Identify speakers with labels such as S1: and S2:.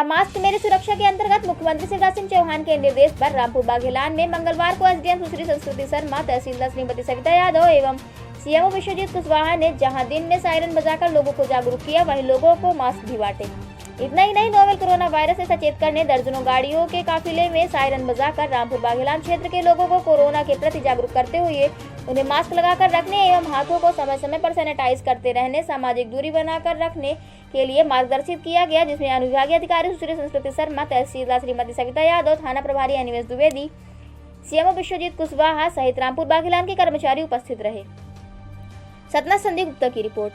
S1: मेरा मास्क मेरी सुरक्षा के अंतर्गत मुख्यमंत्री शिवराज सिंह चौहान के निर्देश पर रामपुर बाघेलान में मंगलवार को एसडीएम सुश्री संस्कृति शर्मा, तहसीलदार श्रीमती सविता यादव एवं सीएमओ विश्वजीत कुशवाहा ने जहां दिन में सायरन बजाकर लोगों को जागरूक किया, वहीं लोगों को मास्क भी बांटे। इतना ही नहीं, नोवेल कोरोना वायरस से सचेत करने दर्जनों गाड़ियों के काफिले में सायरन बजाकर रामपुर बाघेलान क्षेत्र के लोगों को कोरोना के प्रति जागरूक करते हुए उन्हें मास्क लगाकर रखने एवं हाथों को समय समय पर सैनिटाइज करते रहने, सामाजिक दूरी बनाकर रखने के लिए मार्गदर्शित किया गया, जिसमें अनुविभागीय अधिकारी सुश्री संस्कृति शर्मा, तहसीलदार श्रीमती सविता यादव, थाना प्रभारी अनिमेश द्विवेदी, सीएमओ विश्वजीत कुशवाहा सहित रामपुर बाघेलान के कर्मचारी उपस्थित रहे। सतना संदीप गुप्ता की रिपोर्ट।